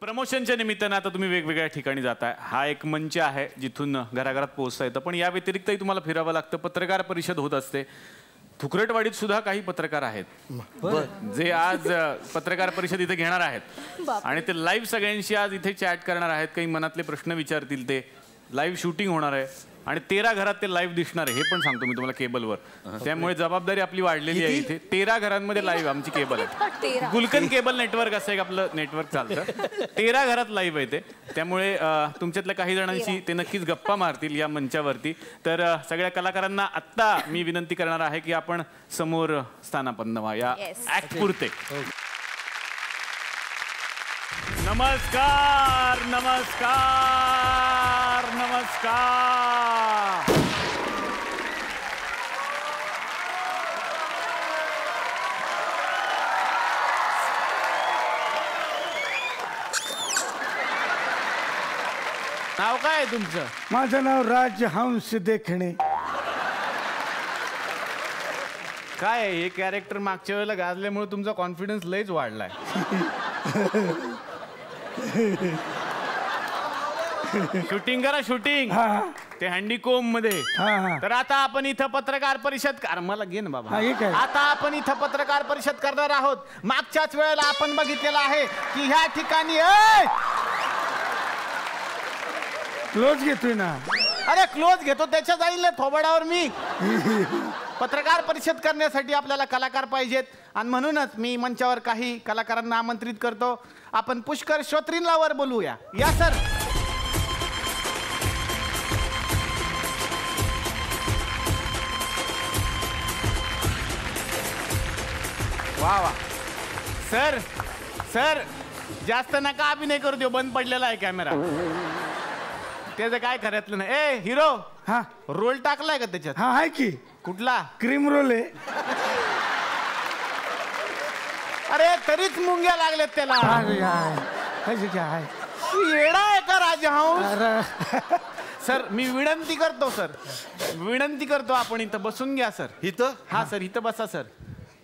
प्रमोशनच्या निमित्तानं आता तुम्ही वेगवेगळ्या ठिकाणी जाताय. हा एक मंच आहे जिथून घराघरात पोहोचता येतं, पण या व्यतिरिक्तही तुम्हाला फिरावं लागतं. पत्रकार परिषद होत असते. थुकरटवाडीत सुद्धा काही पत्रकार आहेत जे आज पत्रकार परिषद इथे घेणार आहेत आणि ते लाईव्ह सगळ्यांशी आज इथे चॅट करणार आहेत. काही मनातले प्रश्न विचारतील. ते लाईव्ह शूटिंग होणार आहे आणि 13 घरात ते लाईव्ह दिसणार आहे हे पण सांगतो मी तुम्हाला केबलवर. त्यामुळे जबाबदारी आपली वाढलेली आहे. इथे 13 घरांमध्ये लाईव्ह आमची केबल आहे. गुलकन केबल नेटवर्क असं एक आपलं नेटवर्क चालतं. 13 घरात लाईव्ह आहे ते. त्यामुळे तुमच्यातल्या काही जणांशी ते नक्कीच गप्पा मारतील या मंचावरती. तर सगळ्या कलाकारांना आत्ता मी विनंती करणार आहे की आपण समोर स्थानापन्न व्हा या ऍक्ट पुरते. नमस्कार नमस्कार नमस्कार. नाव काय आहे तुमचं? माझं नाव राजहंस देखणे. काय आहे हे कॅरेक्टर मागच्या वेळेला गाजल्यामुळे तुमचा कॉन्फिडन्स लयच वाढलाय. शूटिंग करा शूटिंग ते हँडीकोम मध्ये. तर आता आपण इथं पत्रकार परिषद मला घे ना बाबा. आता आपण इथं पत्रकार परिषद करणार आहोत. मागच्याच वेळेला आपण बघितलेलं आहे की ह्या ठिकाणी क्लोज घेतोय ना. अरे क्लोज घेतो त्याच्या जाईल ना थोबाडावर मी. पत्रकार परिषद करण्यासाठी आपल्याला कलाकार पाहिजेत आणि म्हणूनच मी मंचावर काही कलाकारांना आमंत्रित करतो. आपण पुष्कर श्रोत्रींना वर बोलूया. या सर. वा वा. सर सर जास्त नका अभिनय करू देऊ. बंद पडलेला आहे कॅमेरा. त्याचं काय खऱ्यातलं नाही. ए हिरो हा रोल टाकलाय का त्याच्यात? हा आहे की. कुठला? क्रीम रोल आहे. अरे तरीच मुंग्या लागल्यात त्याला. येडा आहे का राजहंस? सर मी विनंती करतो सर विनंती करतो आपण इथं बसून घ्या सर. इथं? हा सर इथं बसा सर.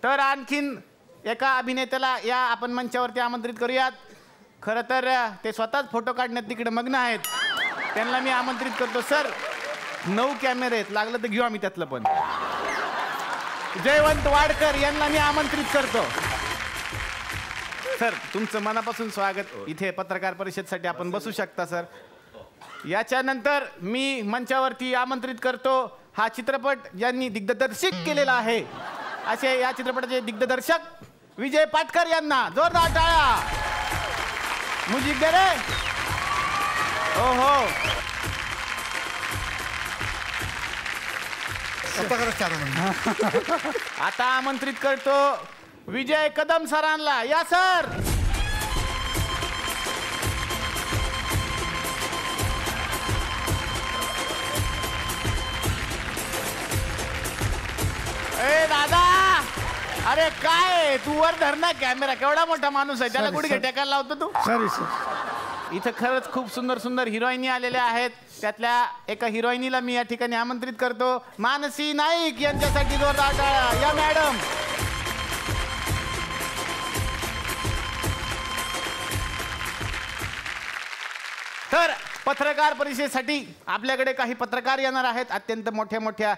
तर आणखीन एका अभिनेत्याला या आपण मंचावरती आमंत्रित करूयात. खरं तर ते स्वतःच फोटो काढण्यात तिकडे मग्न आहेत. त्यांना मी आमंत्रित करतो. सर 9 कॅमेरे आहेत. लागलं तर घेऊ आम्ही त्यातलं पण. जयवंत वाडकर यांना मी आमंत्रित करतो. सर तुमचं मनापासून स्वागत. इथे पत्रकार परिषदेसाठी आपण बसू शकता सर. याच्यानंतर मी मंचावरती आमंत्रित करतो हा चित्रपट ज्यांनी दिग्दर्शित केलेला आहे असे या चित्रपटाचे दिग्दर्शक विजय पाटकर यांना जोरदार टाळ्या. म्युझिक दे रे. हो हो. आता आमंत्रित करतो विजय कदम सरांना. या सर. ए दादा अरे काय तू वर धर ना कॅमेरा. केवढा मोठा माणूस आहे त्याला कुठे टेकायला लावतो तू? Sorry sir. इथं खरंच खूप सुंदर सुंदर हिरोईनी आलेल्या आहेत. त्यातल्या एका हिरोईनीला मी या ठिकाणी आमंत्रित करतो. मानसी नाईक यांच्यासाठी जोरदार टाळ्या. या मॅडम. तर पत्रकार परिषदेसाठी आपल्याकडे काही पत्रकार येणार आहेत. अत्यंत मोठ्या मोठ्या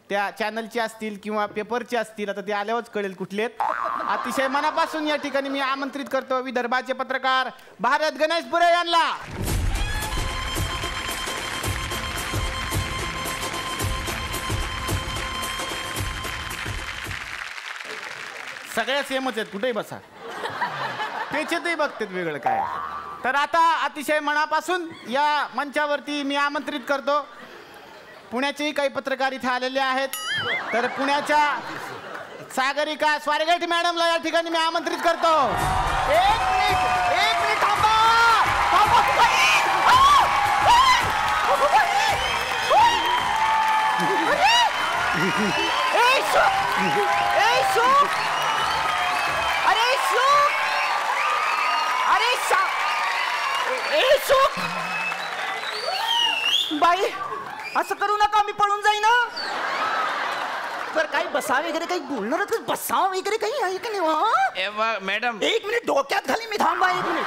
त्या चॅनलचे असतील किंवा पेपरचे असतील. आता ते आल्यावरच कळेल कुठले आहेत. अतिशय मनापासून या ठिकाणी मी आमंत्रित करतो विदर्भाचे पत्रकार भारत गणेशपुरे यांना. सगळ्या सेमच आहेत. कुठेही बसा. त्याच्यातही बघतात वेगळं काय. तर आता अतिशय मनापासून या मंचावरती मी आमंत्रित करतो पुण्याचेही काही पत्रकार इथे आलेले आहेत. तर पुण्याच्या सागरिका स्वारगेट मॅडमला या ठिकाणी मी आमंत्रित करतो. एक मिनिट थांबा. बाई असं करू नका. मी पळून जाईन. तर काही बसा वगैरे काही बोलणार बसा वगैरे काही आहे की नाही? मॅडम एक मिनिट डोक्यात घाली मी. थांबा 1 मिनिट.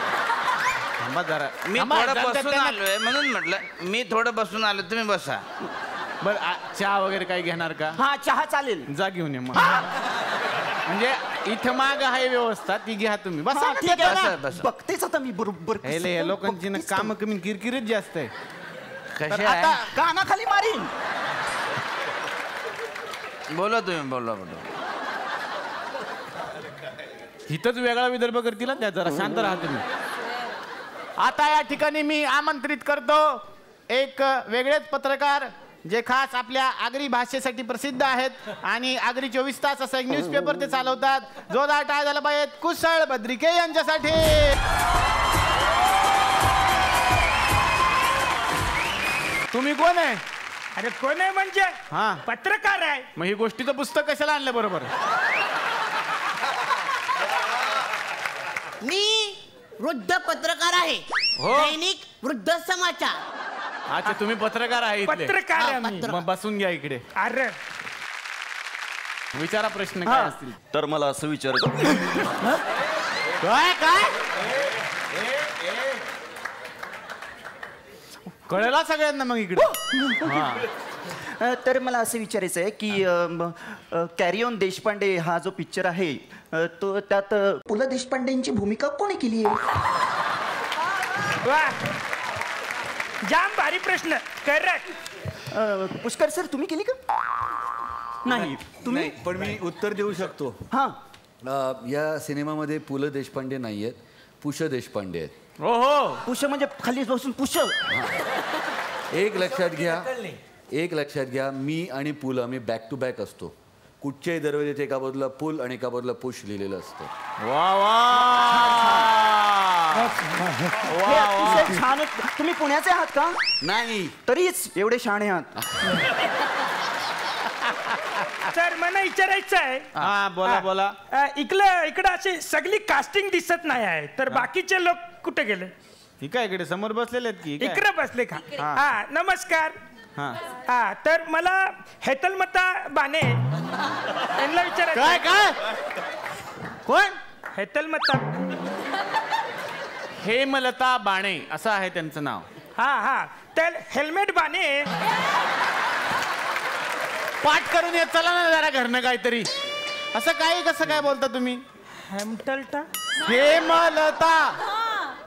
थांबा जरा. मी थांबा, थोडं जाऊ द्या बसून त्यांना. आलोय म्हणून म्हटलं मी थोडं बसून आलो तुम्ही बसा. बरं चहा वगैरे काही घेणार का? हा चहा चालेल. जा घेऊन ये मग. म्हणजे इथं माग आहे व्यवस्था ती घ्या तुम्ही. बस हा, ठीक आहे बसा, ना. बसा. बघतेच आता मी बरोबर या लोकांची ना काम कमी किरकिरीत जास्त आहे. कसे तर आता आहे कानाखाली मारीन. बोला तुम्ही बोला. इथंच वेगळा विदर्भ करतील त्या जरा शांत राहा तुम्ही. आता या ठिकाणी मी आमंत्रित करतो एक वेगळेच पत्रकार जे खास आपल्या आगरी भाषेसाठी प्रसिद्ध आहेत आणि आगरी 24 तास असं एक न्यूजपेपर ते चालवतात. जोरदार टाळ झाला पाहिजे कुशळ बद्रिके यांच्यासाठी. तुम्ही कोण आहे? अरे कोण आहे म्हणजे हा पत्रकार आहे. मग ही गोष्टीचं पुस्तक कशाला आणलं बरोबर? मी वृद्ध पत्रकार आहे. हो. दैनिक वृद्ध समाचार. अच्छा तुम्ही पत्रकार आहे इथले. पत्रकार आहे मी. पत्र- मग बसून घ्या इकडे. अरे विचारा प्रश्न काय असतील. तर मला असं विचारायचं काय काय कळला सगळ्यांना मग इकडे. तर मला असं विचारायचं आहे की कॅरी ऑन देशपांडे हा जो पिक्चर आहे तो त्यात पु ल देशपांडेंची भूमिका कोणी केली आहे? वा जाम भारी प्रश्न. करेक्ट. पुष्कर सर तुम्ही केली का? नाही तुम्ही? नाही, पण मी उत्तर देऊ शकतो. हा या सिनेमामध्ये पु ल देशपांडे नाही आहेत, पुष देशपांडे आहेत. हो हो पुष म्हणजे खाली बसून पुष. एक लक्षात घ्या मी आणि पुल आम्ही बॅक टू बॅक असतो. कुठच्याही दरवाजेत एका बाजूला पुल आणि एका बाजूला पुश लिहिलेलं असतं. वा वा हे अतिशय छान आहे. तुम्ही पुण्याचे आहात का? नाही, तरीच एवढे शहाणे आहात. सर मला विचारायचं आहे. हा बोला बोला. इकडं अशी सगळी कास्टिंग दिसत नाही आहे तर बाकीचे लोक कुठे गेले? ही काय इकडे समोर बसलेले आहेत की काय? इकडे बसले का? हा नमस्कार. हा हा तर मला हेतलमता बाने यांना विचारायचं. काय काय कोण? हेतलमता. हेमलता बाणे असं आहे त्यांचं नाव. हा हा तर हेल्मेट बाने. पाठ करून येत चला ना जरा घरनं काहीतरी. असं काय कसं काय बोलता तुम्ही? हेमटलटा. हेमलता.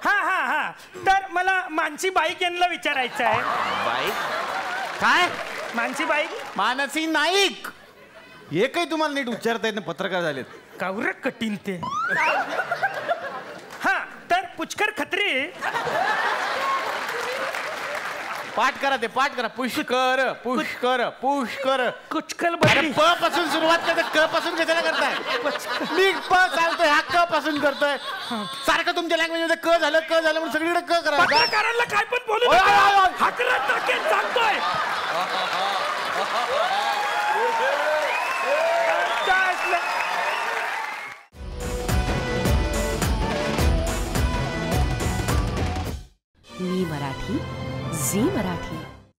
हा हा हा तर मला मानसी बाईक यांना विचारायचं आहे. बाईक काय? मानसी बाईक. मानसी नाईक. हे काही तुम्हाला नीट उच्चारता येत नाही, पत्रकार झालेत. कावर कठीण ते. हा तर पुष्कर खत्री. पाठ करा ते पाठ करा. पुष्कर पुष्कर पुष्कर. कुचकल अरे बदली. प पासून सुरुवात करते, क पासून कशाला करताय? मी प चालतोय, हा क पासून करतोय. सारखं तुमच्या लँग्वेज मध्ये क झालं म्हणून सगळीकडे क करा. पत्रकारांना काय पण बोलू ओय, नका. ओय, ओय. हाकला टाकेन सांगतोय. काय असलं? मी मराठी, झी मराठी.